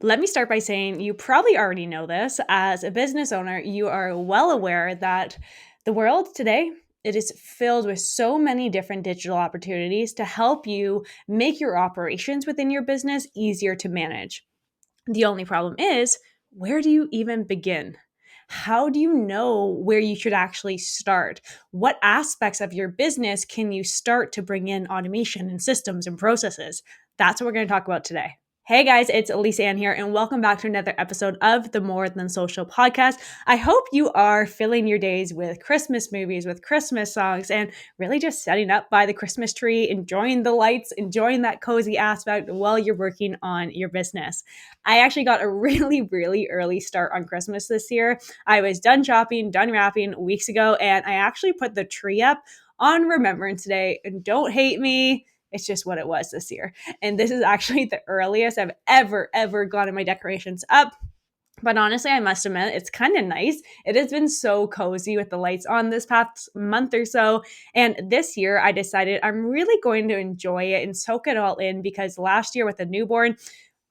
Let me start by saying you probably already know this. As a business owner, you are well aware that the world today, it is filled with so many different digital opportunities to help you make your operations within your business easier to manage. The only problem is, where do you even begin? How do you know where you should actually start? What aspects of your business can you start to bring in automation and systems and processes? That's what we're going to talk about today. Hey guys, it's Elise Ann here, and welcome back to another episode of the More Than Social podcast. I hope you are filling your days with Christmas movies, with Christmas songs, and really just setting up by the Christmas tree, enjoying the lights, enjoying that cozy aspect while you're working on your business. I actually got a really early start on Christmas this year. I was done shopping, done wrapping weeks ago, and I actually put the tree up on Remembrance Day. And don't hate me, it's just what it was this year. And this is actually the earliest I've ever gotten my decorations up. But honestly, I must admit, it's kind of nice. It has been so cozy with the lights on this past month or so. And this year, I decided I'm really going to enjoy it and soak it all in because last year with a newborn,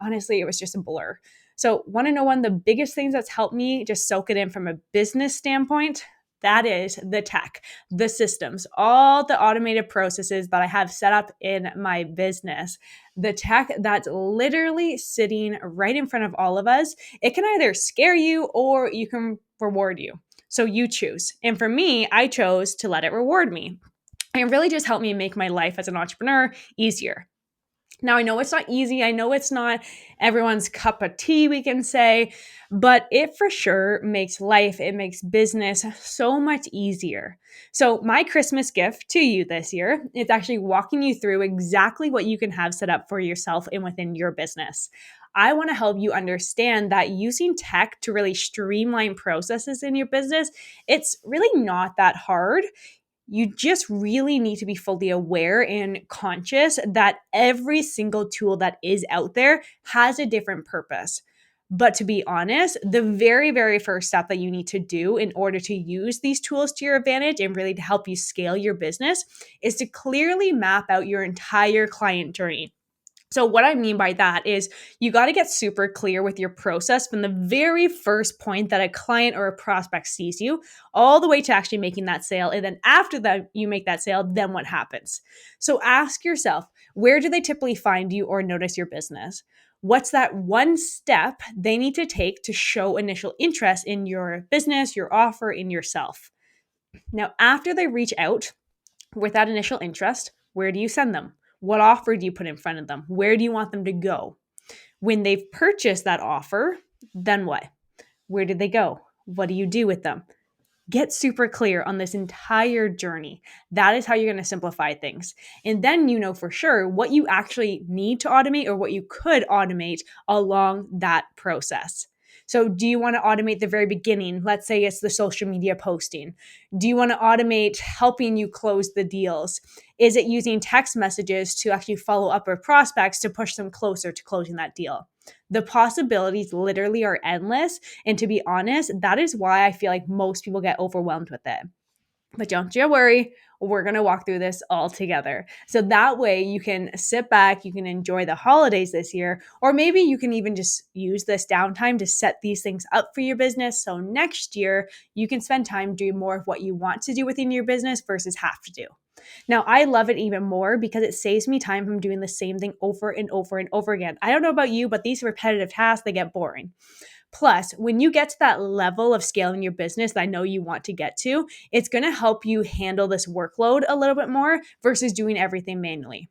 honestly, it was just a blur. So, want to know one of the biggest things that's helped me just soak it in from a business standpoint? That is the tech, the systems, all the automated processes that I have set up in my business. The tech that's literally sitting right in front of all of us. It can either scare you or you can reward you. So you choose. And for me, I chose to let it reward me. And really just help me make my life as an entrepreneur easier. Now, I know it's not easy. I know it's not everyone's cup of tea, we can say, but it for sure makes life, it makes business so much easier. So my Christmas gift to you this year is actually walking you through exactly what you can have set up for yourself and within your business. I want to help you understand that using tech to really streamline processes in your business, it's really not that hard. You just really need to be fully aware and conscious that every single tool that is out there has a different purpose. But to be honest, the very first step that you need to do in order to use these tools to your advantage and really to help you scale your business is to clearly map out your entire client journey. So what I mean by that is you got to get super clear with your process from the very first point that a client or a prospect sees you all the way to actually making that sale. And then after that, you make that sale, then what happens? So ask yourself, where do they typically find you or notice your business? What's that one step they need to take to show initial interest in your business, your offer, in yourself? Now, after they reach out with that initial interest, where do you send them? What offer do you put in front of them? Where do you want them to go? When they've purchased that offer, then what? Where do they go? What do you do with them? Get super clear on this entire journey. That is how you're going to simplify things. And then you know for sure what you actually need to automate or what you could automate along that process. So do you want to automate the very beginning? Let's say it's the social media posting. Do you want to automate helping you close the deals? Is it using text messages to actually follow up with prospects to push them closer to closing that deal? The possibilities literally are endless. And to be honest, that is why I feel like most people get overwhelmed with it. But don't you worry, we're going to walk through this all together. So that way you can sit back, you can enjoy the holidays this year, or maybe you can even just use this downtime to set these things up for your business. So next year you can spend time doing more of what you want to do within your business versus have to do. Now, I love it even more because it saves me time from doing the same thing over and over again. I don't know about you, but these repetitive tasks, they get boring. Plus, when you get to that level of scaling your business that I know you want to get to, it's going to help you handle this workload a little bit more versus doing everything manually.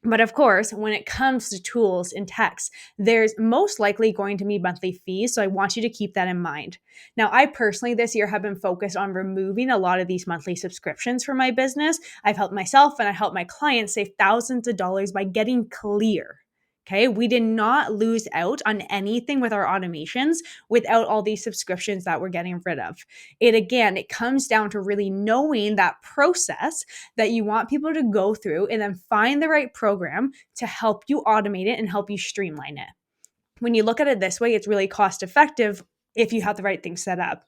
But of course, when it comes to tools and techs, there's most likely going to be monthly fees. So I want you to keep that in mind. Now, I personally this year have been focused on removing a lot of these monthly subscriptions for my business. I've helped myself and I helped my clients save thousands of dollars by getting clear. Okay, we did not lose out on anything with our automations without all these subscriptions that we're getting rid of. It comes down to really knowing that process that you want people to go through and then find the right program to help you automate it and help you streamline it. When you look at it this way, it's really cost effective if you have the right things set up.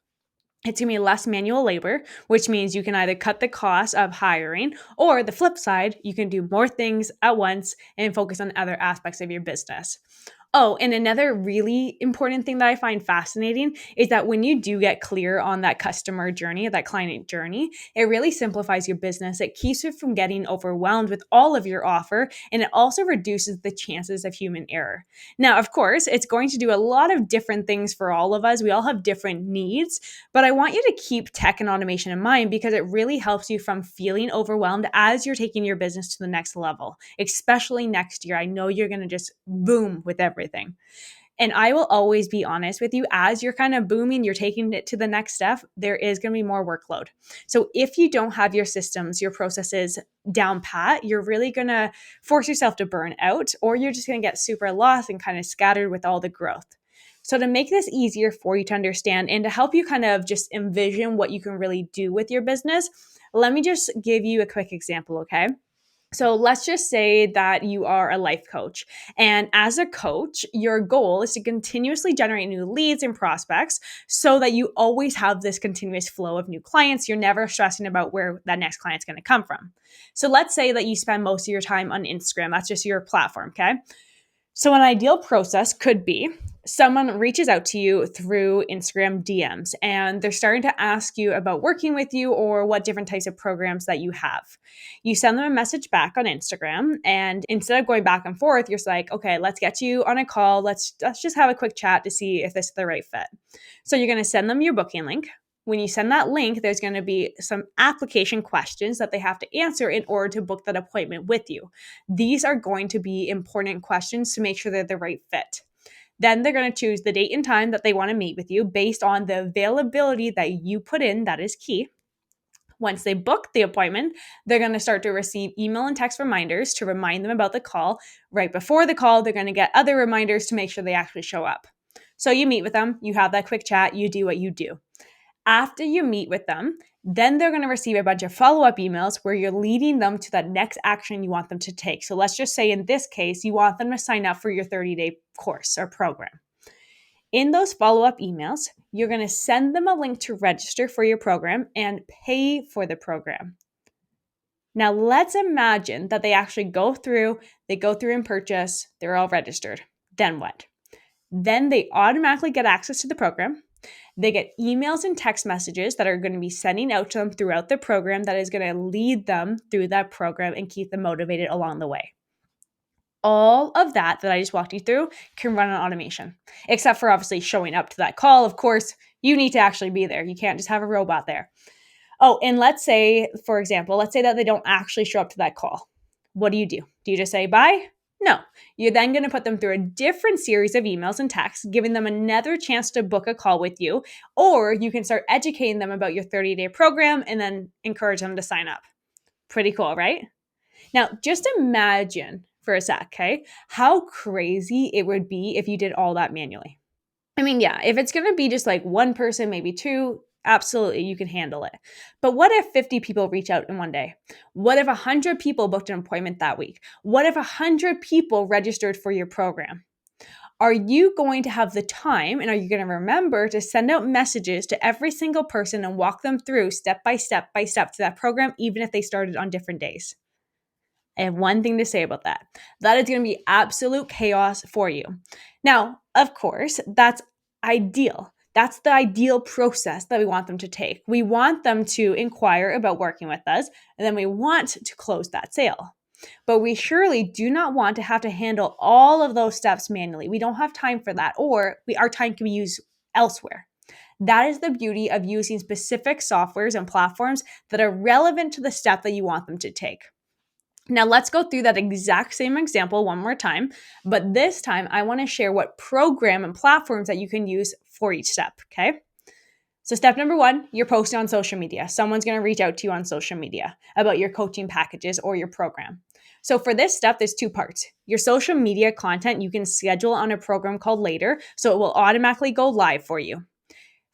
It's going to be less manual labor, which means you can either cut the cost of hiring or the flip side, you can do more things at once and focus on other aspects of your business. Oh, and another really important thing that I find fascinating is that when you do get clear on that customer journey, that client journey, it really simplifies your business. It keeps you from getting overwhelmed with all of your offer, and it also reduces the chances of human error. Now, of course, it's going to do a lot of different things for all of us. We all have different needs, but I want you to keep tech and automation in mind because it really helps you from feeling overwhelmed as you're taking your business to the next level, especially next year. I know you're going to just boom with everything. And I will always be honest with you, as you're kind of booming, you're taking it to the next step, there is going to be more workload. So if you don't have your systems, your processes down pat, you're really going to force yourself to burn out, or you're just going to get super lost and kind of scattered with all the growth. So to make this easier for you to understand and to help you kind of just envision what you can really do with your business, let me just give you a quick example, okay? So let's just say that you are a life coach. And as a coach, your goal is to continuously generate new leads and prospects so that you always have this continuous flow of new clients. You're never stressing about where that next client's going to come from. So let's say that you spend most of your time on Instagram. That's just your platform, okay? So an ideal process could be someone reaches out to you through Instagram DMs and they're starting to ask you about working with you or what different types of programs that you have. You send them a message back on Instagram, and instead of going back and forth, you're like, okay, let's get you on a call. Let's just have a quick chat to see if this is the right fit. So you're going to send them your booking link. When you send that link, there's going to be some application questions that they have to answer in order to book that appointment with you. These are going to be important questions to make sure they're the right fit. Then they're going to choose the date and time that they want to meet with you based on the availability that you put in. That is key. Once they book the appointment, they're going to start to receive email and text reminders to remind them about the call. Right before the call, they're going to get other reminders to make sure they actually show up. So you meet with them, you have that quick chat, you do what you do. After you meet with them, then they're going to receive a bunch of follow-up emails where you're leading them to that next action you want them to take. So let's just say in this case, you want them to sign up for your 30-day course or program. In those follow-up emails, you're going to send them a link to register for your program and pay for the program. Now let's imagine that they actually go through and purchase, they're all registered. Then what? Then they automatically get access to the program. They get emails and text messages that are going to be sending out to them throughout the program that is going to lead them through that program and keep them motivated along the way. All of that I just walked you through can run on automation, except for obviously showing up to that call. Of course, you need to actually be there. You can't just have a robot there. Oh, and let's say, for example, let's say that they don't actually show up to that call. What do? Do you just say bye? No. You're then going to put them through a different series of emails and texts, giving them another chance to book a call with you, or you can start educating them about your 30-day program and then encourage them to sign up. Pretty cool, right? Now, just imagine for a sec, okay, how crazy it would be if you did all that manually. I mean, yeah, if it's going to be just like one person, maybe two, absolutely, you can handle it. But what if 50 people reach out in one day? What if 100 people booked an appointment that week? What if 100 people registered for your program? Are you going to have the time and are you going to remember to send out messages to every single person and walk them through step by step to that program, even if they started on different days? I have one thing to say about that. That is going to be absolute chaos for you. Now, of course, that's ideal. That's the ideal process that we want them to take. We want them to inquire about working with us, and then we want to close that sale. But we surely do not want to have to handle all of those steps manually. We don't have time for that, or our time can be used elsewhere. That is the beauty of using specific softwares and platforms that are relevant to the step that you want them to take. Now let's go through that exact same example one more time, but this time I want to share what program and platforms that you can use for each step, okay? So step number one, you're posting on social media. Someone's going to reach out to you on social media about your coaching packages or your program. So for this step, there's two parts. Your social media content you can schedule on a program called Later, so it will automatically go live for you.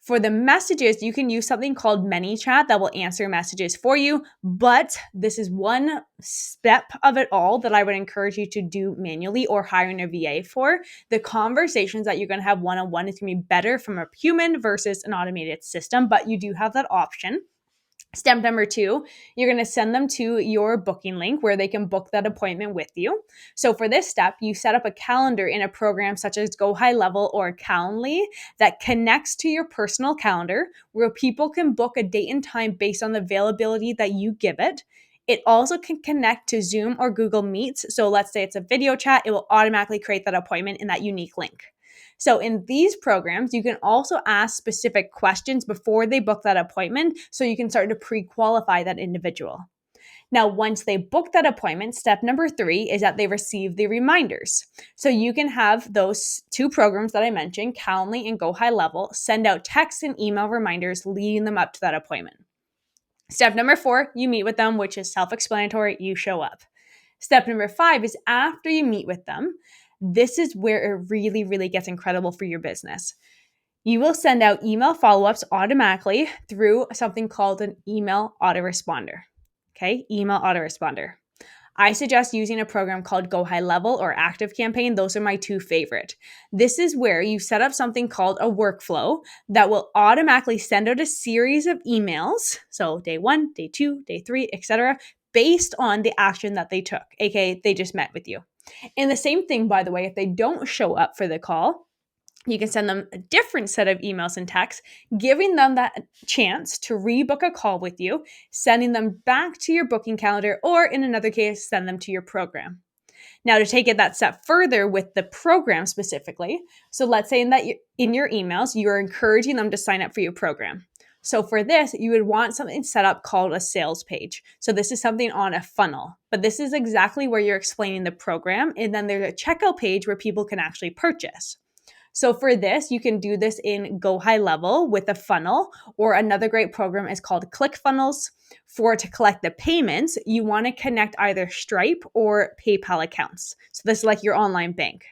For the messages, you can use something called ManyChat that will answer messages for you, but this is one step of it all that I would encourage you to do manually or hiring a VA for. The conversations that you're going to have one-on-one is going to be better from a human versus an automated system, but you do have that option. Step number 2, you're going to send them to your booking link where they can book that appointment with you. So for this step, you set up a calendar in a program such as Go High Level or Calendly that connects to your personal calendar where people can book a date and time based on the availability that you give it. It also can connect to Zoom or Google Meets. So let's say it's a video chat, it will automatically create that appointment in that unique link. So in these programs, you can also ask specific questions before they book that appointment so you can start to pre-qualify that individual. Now, once they book that appointment, step number 3 is that they receive the reminders. So you can have those 2 programs that I mentioned, Calendly and Go High Level, send out text and email reminders leading them up to that appointment. Step number 4, you meet with them, which is self-explanatory, you show up. Step number 5 is after you meet with them, this is where it really, really gets incredible for your business. You will send out email follow-ups automatically through something called an email autoresponder. Okay, email autoresponder. I suggest using a program called Go High Level or Active Campaign. Those are my 2 favorite. This is where you set up something called a workflow that will automatically send out a series of emails. So day 1, day 2, day 3, etc., based on the action that they took, aka they just met with you. And the same thing, by the way, if they don't show up for the call, you can send them a different set of emails and texts, giving them that chance to rebook a call with you, sending them back to your booking calendar, or in another case, send them to your program. Now, to take it that step further with the program specifically, so let's say in your emails, you're encouraging them to sign up for your program. So for this, you would want something set up called a sales page. So this is something on a funnel, but this is exactly where you're explaining the program. And then there's a checkout page where people can actually purchase. So for this, you can do this in Go High Level with a funnel, or another great program is called ClickFunnels. To collect the payments, you want to connect either Stripe or PayPal accounts. So this is like your online bank.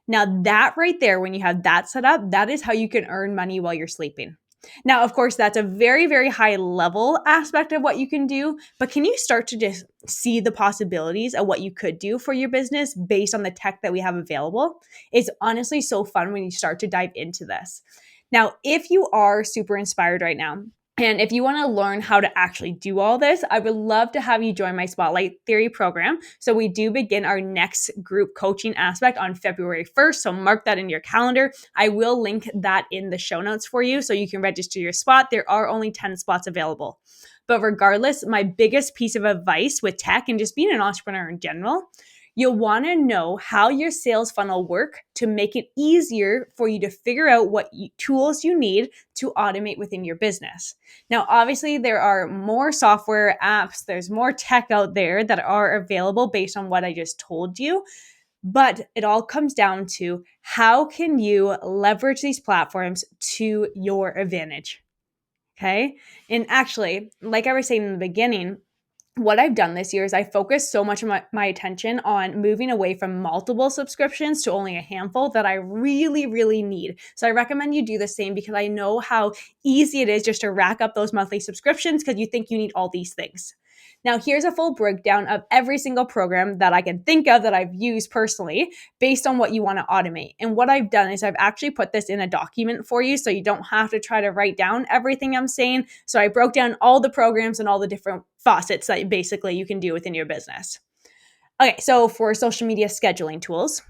Now that right there, when you have that set up, that is how you can earn money while you're sleeping. Now, of course, that's a very, very high level aspect of what you can do, but can you start to just see the possibilities of what you could do for your business based on the tech that we have available? It's honestly so fun when you start to dive into this. Now, if you are super inspired right now, and if you want to learn how to actually do all this, I would love to have you join my Spotlight Theory program. So we do begin our next group coaching aspect on February 1st. So mark that in your calendar. I will link that in the show notes for you so you can register your spot. There are only 10 spots available. But regardless, my biggest piece of advice with tech and just being an entrepreneur in general, you'll want to know how your sales funnel work to make it easier for you to figure out what tools you need to automate within your business. Now, obviously, there are more software apps, there's more tech out there that are available based on what I just told you. But it all comes down to how can you leverage these platforms to your advantage? Okay. And actually, like I was saying in the beginning, what I've done this year is I focused so much of my attention on moving away from multiple subscriptions to only a handful that I really, really need. So I recommend you do the same because I know how easy it is just to rack up those monthly subscriptions because you think you need all these things. Now, here's a full breakdown of every single program that I can think of that I've used personally based on what you want to automate. And what I've done is I've actually put this in a document for you so you don't have to try to write down everything I'm saying. So I broke down all the programs and all the different faucets that basically you can do within your business. Okay, so for social media scheduling tools,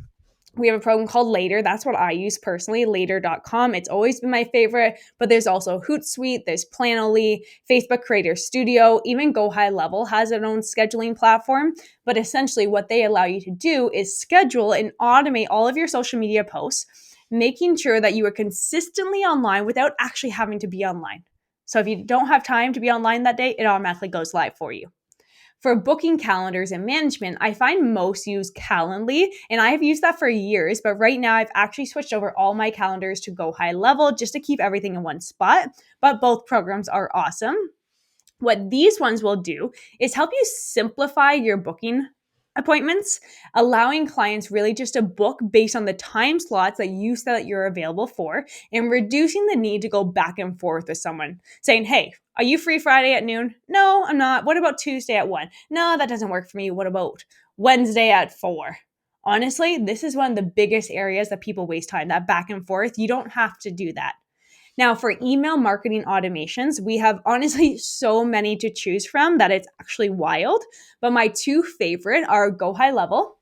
we have a program called Later. That's what I use personally, later.com. It's always been my favorite, but there's also Hootsuite, there's Planoly, Facebook Creator Studio, even Go High Level has its own scheduling platform. But essentially what they allow you to do is schedule and automate all of your social media posts, making sure that you are consistently online without actually having to be online. So if you don't have time to be online that day, it automatically goes live for you. For booking calendars and management, I find most use Calendly, and I have used that for years, but right now I've actually switched over all my calendars to Go High Level just to keep everything in one spot, but both programs are awesome. What these ones will do is help you simplify your booking appointments, allowing clients really just to book based on the time slots that you said that you're available for, and reducing the need to go back and forth with someone saying, hey, are you free Friday at noon? No, I'm not. What about Tuesday at 1? No, that doesn't work for me. What about Wednesday at 4? Honestly, this is one of the biggest areas that people waste time, that back and forth. You don't have to do that. Now, for email marketing automations, we have honestly so many to choose from that it's actually wild. But my two favorite are Go High Level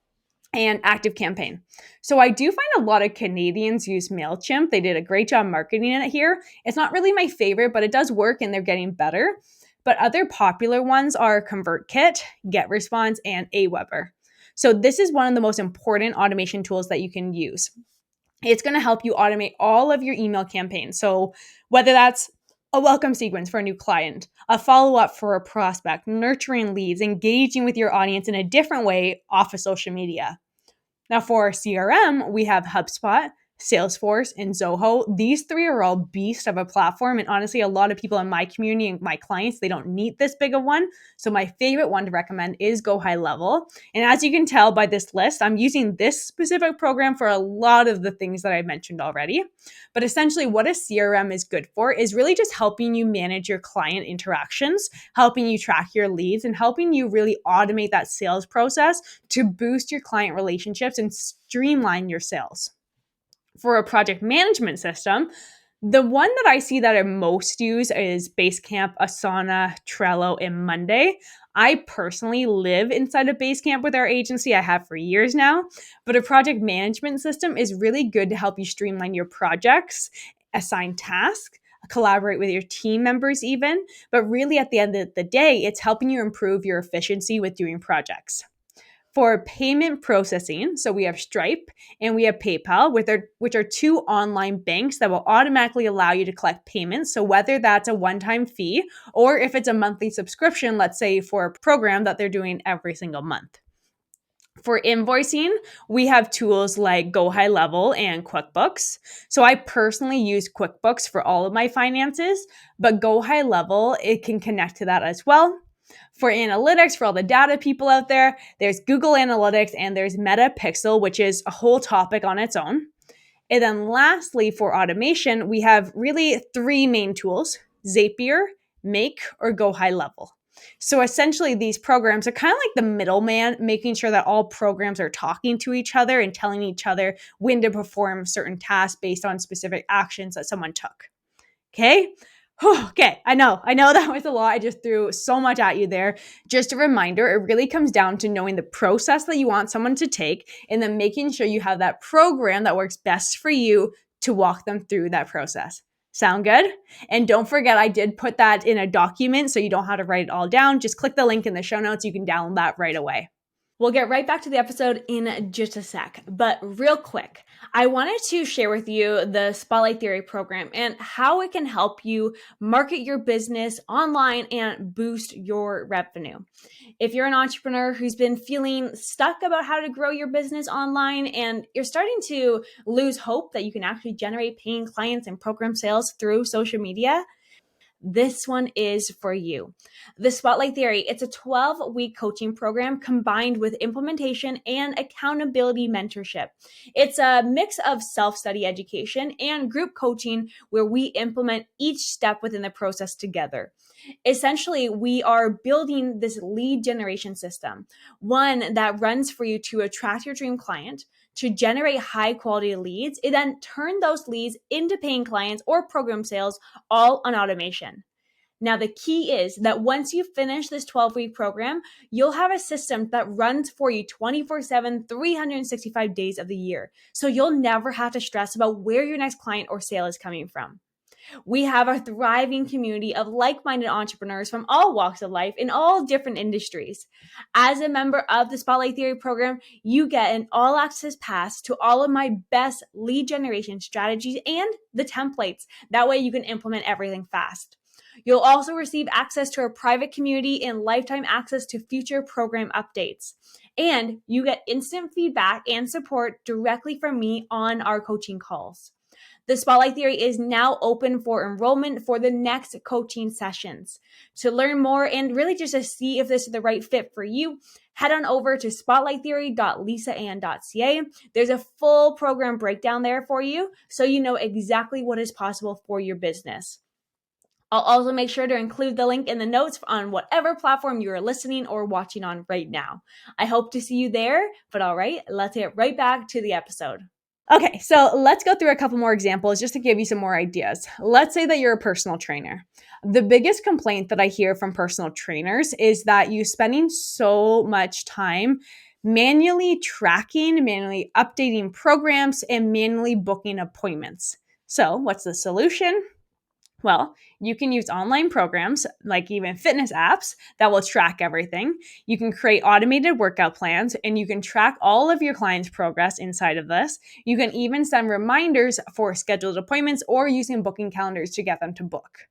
and Active Campaign. So I do find a lot of Canadians use MailChimp. They did a great job marketing it here. It's not really my favorite, but it does work and they're getting better. But other popular ones are ConvertKit, GetResponse, and Aweber. So this is one of the most important automation tools that you can use. It's going to help you automate all of your email campaigns. So whether that's a welcome sequence for a new client, a follow-up for a prospect, nurturing leads, engaging with your audience in a different way off of social media. Now for CRM, we have HubSpot, Salesforce, and Zoho. These three are all beasts of a platform. And honestly, a lot of people in my community and my clients, they don't need this big of one. So my favorite one to recommend is Go High Level. And as you can tell by this list, I'm using this specific program for a lot of the things that I mentioned already. But essentially what a CRM is good for is really just helping you manage your client interactions, helping you track your leads, and helping you really automate that sales process to boost your client relationships and streamline your sales. For a project management system, the one that I see that I most use is Basecamp, Asana, Trello, and Monday. I personally live inside of Basecamp with our agency. I have for years now. But a project management system is really good to help you streamline your projects, assign tasks, collaborate with your team members even. But really at the end of the day, it's helping you improve your efficiency with doing projects. For payment processing, so we have Stripe and we have PayPal, which are two online banks that will automatically allow you to collect payments. So whether that's a one-time fee or if it's a monthly subscription, let's say for a program that they're doing every single month. For invoicing, we have tools like Go High Level and QuickBooks. So I personally use QuickBooks for all of my finances, but Go High Level, it can connect to that as well. For analytics, for all the data people out there, there's Google Analytics and there's Meta Pixel, which is a whole topic on its own. And then lastly, for automation, we have really three main tools: Zapier, Make, or Go High Level. So essentially, these programs are kind of like the middleman, making sure that all programs are talking to each other and telling each other when to perform certain tasks based on specific actions that someone took. Okay? Okay, I know that was a lot. I just threw so much at you there. Just a reminder, it really comes down to knowing the process that you want someone to take and then making sure you have that program that works best for you to walk them through that process. Sound good? And don't forget, I did put that in a document so you don't have to write it all down. Just click the link in the show notes. You can download that right away. We'll get right back to the episode in just a sec, but real quick, I wanted to share with you the Spotlight Theory program and how it can help you market your business online and boost your revenue. If you're an entrepreneur who's been feeling stuck about how to grow your business online and you're starting to lose hope that you can actually generate paying clients and program sales through social media, this one is for you. The Spotlight Theory, it's a 12-week coaching program combined with implementation and accountability mentorship. It's a mix of self-study education and group coaching where we implement each step within the process together. Essentially, we are building this lead generation system, one that runs for you to attract your dream client, to generate high quality leads, and then turn those leads into paying clients or program sales, all on automation. Now, the key is that once you finish this 12-week program, you'll have a system that runs for you 24/7, 365 days of the year. So you'll never have to stress about where your next client or sale is coming from. We have a thriving community of like-minded entrepreneurs from all walks of life in all different industries. As a member of the Spotlight Theory program, you get an all-access pass to all of my best lead generation strategies and the templates. That way you can implement everything fast. You'll also receive access to our private community and lifetime access to future program updates. And you get instant feedback and support directly from me on our coaching calls. The Spotlight Theory is now open for enrollment for the next coaching sessions. To learn more and really just to see if this is the right fit for you, head on over to spotlighttheory.lisaann.ca. There's a full program breakdown there for you so you know exactly what is possible for your business. I'll also make sure to include the link in the notes on whatever platform you are listening or watching on right now. I hope to see you there, but all right, let's get right back to the episode. Okay, so let's go through a couple more examples just to give you some more ideas. Let's say that you're a personal trainer. The biggest complaint that I hear from personal trainers is that you're spending so much time manually tracking, manually updating programs, and manually booking appointments. So, what's the solution? Well, you can use online programs like even fitness apps that will track everything. You can create automated workout plans and you can track all of your clients' progress inside of this. You can even send reminders for scheduled appointments or using booking calendars to get them to book.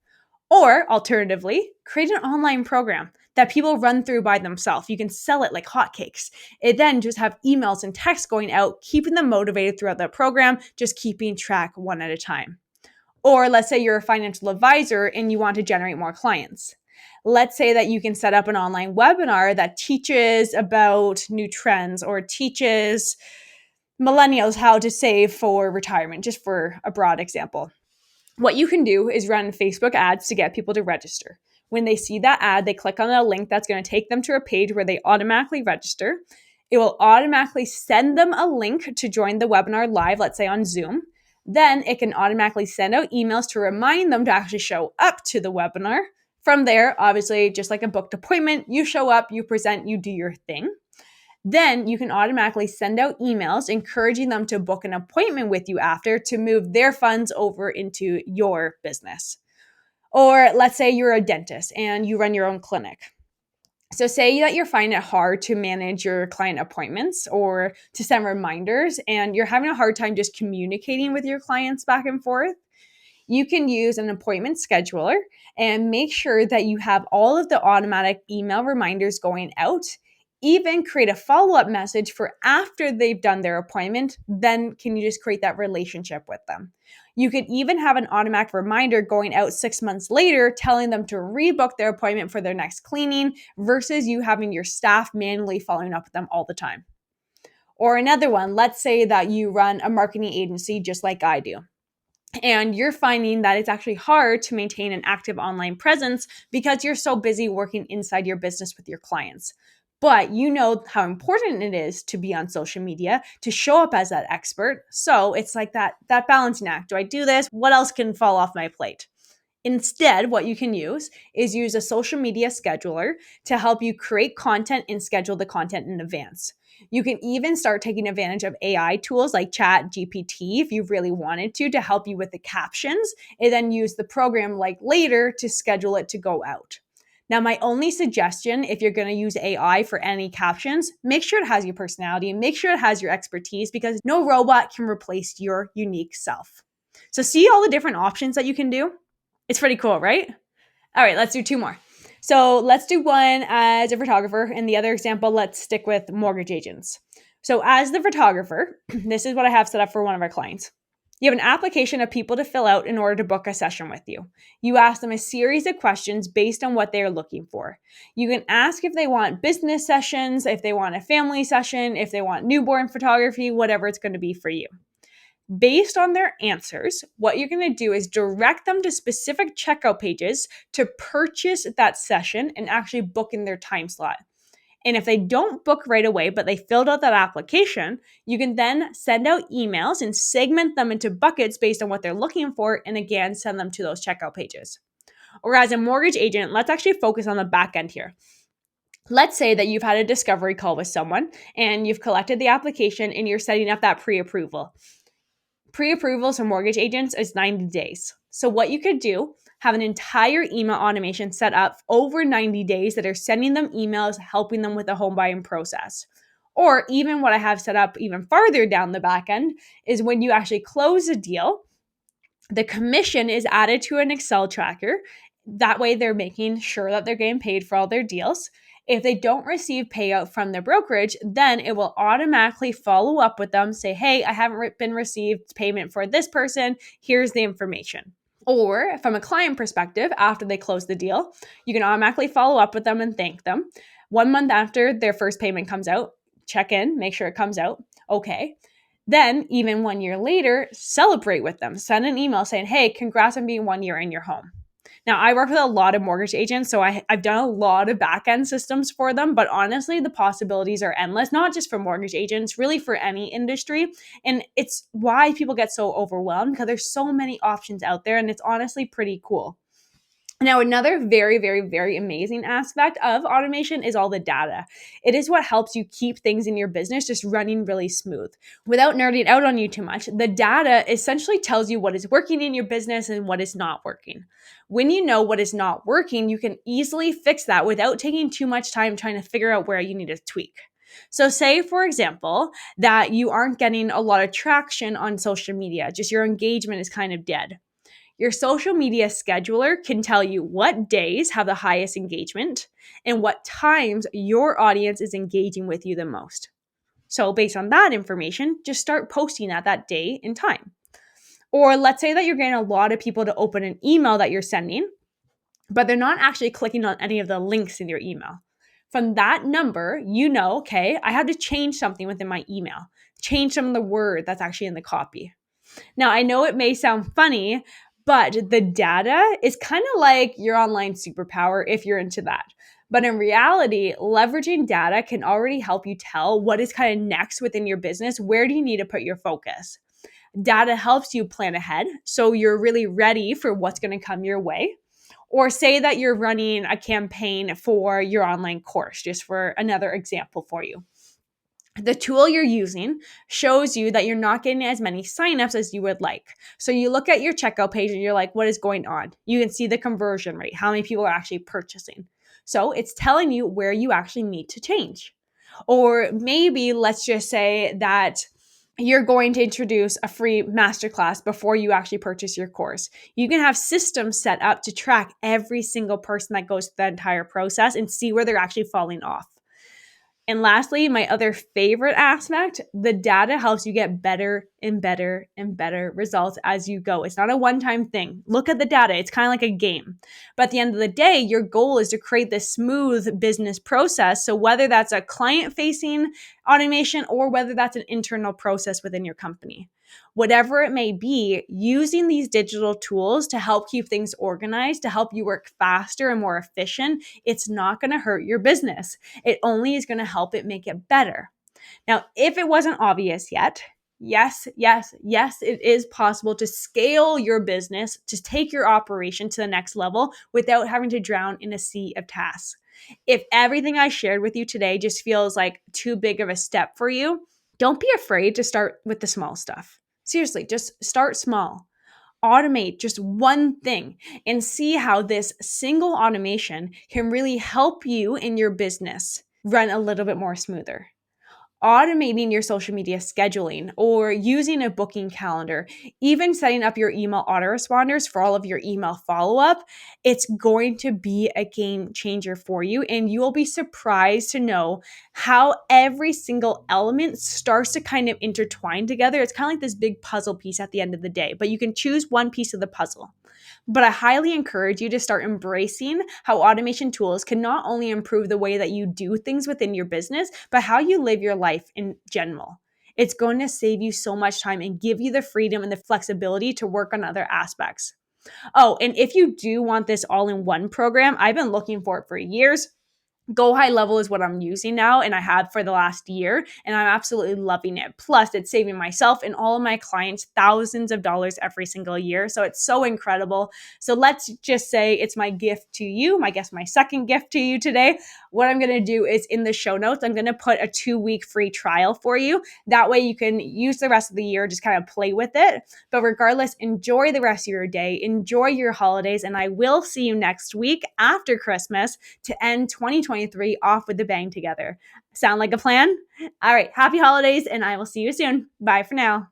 Or alternatively, create an online program that people run through by themselves. You can sell it like hotcakes. It then just have emails and texts going out, keeping them motivated throughout the program, just keeping track one at a time. Or let's say you're a financial advisor and you want to generate more clients. Let's say that you can set up an online webinar that teaches about new trends or teaches millennials how to save for retirement, just for a broad example. What you can do is run Facebook ads to get people to register. When they see that ad, they click on a link that's going to take them to a page where they automatically register. It will automatically send them a link to join the webinar live, let's say on Zoom. Then it can automatically send out emails to remind them to actually show up to the webinar. From there, obviously, just like a booked appointment, you show up, you present, you do your thing. Then you can automatically send out emails encouraging them to book an appointment with you after to move their funds over into your business. Or let's say you're a dentist and you run your own clinic. So say that you're finding it hard to manage your client appointments or to send reminders and you're having a hard time just communicating with your clients back and forth. You can use an appointment scheduler and make sure that you have all of the automatic email reminders going out. Even create a follow-up message for after they've done their appointment. Then can you just create that relationship with them? You could even have an automatic reminder going out 6 months later telling them to rebook their appointment for their next cleaning versus you having your staff manually following up with them all the time. Or another one, let's say that you run a marketing agency just like I do. And you're finding that it's actually hard to maintain an active online presence because you're so busy working inside your business with your clients. But you know how important it is to be on social media, to show up as that expert. So it's like that balancing act. Do I do this? What else can fall off my plate? Instead, what you can use is use a social media scheduler to help you create content and schedule the content in advance. You can even start taking advantage of AI tools like Chat GPT if you really wanted to help you with the captions, and then use the program like later to schedule it to go out. Now, my only suggestion, if you're going to use AI for any captions, make sure it has your personality and make sure it has your expertise because no robot can replace your unique self. So see all the different options that you can do? It's pretty cool, right? All right, let's do two more. So let's do one as a photographer, and the other example, let's stick with mortgage agents. So as the photographer, this is what I have set up for one of our clients. You have an application of people to fill out in order to book a session with you. You ask them a series of questions based on what they are looking for. You can ask if they want business sessions, if they want a family session, if they want newborn photography, whatever it's going to be for you. Based on their answers, what you're going to do is direct them to specific checkout pages to purchase that session and actually book in their time slot. And if they don't book right away, but they filled out that application, you can then send out emails and segment them into buckets based on what they're looking for, and again, send them to those checkout pages. Or as a mortgage agent, let's actually focus on the back end here. Let's say that you've had a discovery call with someone and you've collected the application and you're setting up that pre-approval. Pre-approvals for mortgage agents is 90 days. So what you could do, have an entire email automation set up over 90 days that are sending them emails, helping them with the home buying process. Or even what I have set up even farther down the back end is when you actually close a deal, the commission is added to an Excel tracker. That way they're making sure that they're getting paid for all their deals. If they don't receive payout from their brokerage, then it will automatically follow up with them, say, hey, I haven't been received payment for this person. Here's the information. Or from a client perspective, after they close the deal, you can automatically follow up with them and thank them. 1 month after their first payment comes out, check in, make sure it comes out. Okay. Then, even 1 year later, celebrate with them. Send an email saying, hey, congrats on being 1 year in your home. Now, I work with a lot of mortgage agents, so I've done a lot of back end systems for them, but honestly, the possibilities are endless, not just for mortgage agents, really for any industry. And it's why people get so overwhelmed because there's so many options out there, and it's honestly pretty cool. Now, another very, very, very amazing aspect of automation is all the data. It is what helps you keep things in your business just running really smooth. Without nerding out on you too much, the data essentially tells you what is working in your business and what is not working. When you know what is not working, you can easily fix that without taking too much time trying to figure out where you need to tweak. So say, for example, that you aren't getting a lot of traction on social media, just your engagement is kind of dead. Your social media scheduler can tell you what days have the highest engagement and what times your audience is engaging with you the most. So, based on that information, just start posting at that day and time. Or let's say that you're getting a lot of people to open an email that you're sending, but they're not actually clicking on any of the links in your email. From that number, you know, okay, I have to change something within my email, change some of the word that's actually in the copy. Now, I know it may sound funny, but the data is kind of like your online superpower if you're into that. But in reality, leveraging data can already help you tell what is kind of next within your business. Where do you need to put your focus? Data helps you plan ahead, so you're really ready for what's going to come your way. Or say that you're running a campaign for your online course, just for another example for you. The tool you're using shows you that you're not getting as many signups as you would like. So you look at your checkout page and you're like, what is going on? You can see the conversion rate, how many people are actually purchasing. So it's telling you where you actually need to change. Or maybe let's just say that you're going to introduce a free masterclass before you actually purchase your course. You can have systems set up to track every single person that goes through the entire process and see where they're actually falling off. And lastly, my other favorite aspect, the data helps you get better and better and better results as you go. It's not a one-time thing. Look at the data. It's kind of like a game. But at the end of the day, your goal is to create this smooth business process. So whether that's a client-facing automation or whether that's an internal process within your company, whatever it may be, using these digital tools to help keep things organized, to help you work faster and more efficient, it's not going to hurt your business. It only is going to help it make it better. Now, if it wasn't obvious yet, yes, it is possible to scale your business, to take your operation to the next level without having to drown in a sea of tasks. If everything I shared with you today just feels like too big of a step for you, don't be afraid to start with the small stuff. Seriously, just start small. Automate just one thing and see how this single automation can really help you in your business run a little bit more smoother. Automating your social media scheduling or using a booking calendar, even setting up your email autoresponders for all of your email follow-up, it's going to be a game changer for you. And you will be surprised to know how every single element starts to kind of intertwine together. It's kind of like this big puzzle piece at the end of the day, but you can choose one piece of the puzzle. But I highly encourage you to start embracing how automation tools can not only improve the way that you do things within your business, but how you live your life in general. It's going to save you so much time and give you the freedom and the flexibility to work on other aspects. Oh, and if you do want this all-in-one program, I've been looking for it for years. Go High Level is what I'm using now, and I have for the last year, and I'm absolutely loving it. Plus, it's saving myself and all of my clients thousands of dollars every single year. So it's so incredible. So let's just say it's my gift to you, my second gift to you today. What I'm going to do is in the show notes, I'm going to put a 2-week free trial for you. That way you can use the rest of the year, just kind of play with it. But regardless, enjoy the rest of your day, enjoy your holidays, and I will see you next week after Christmas to end 2023 off with a bang together. Sound like a plan? All right, happy holidays, and I will see you soon. Bye for now.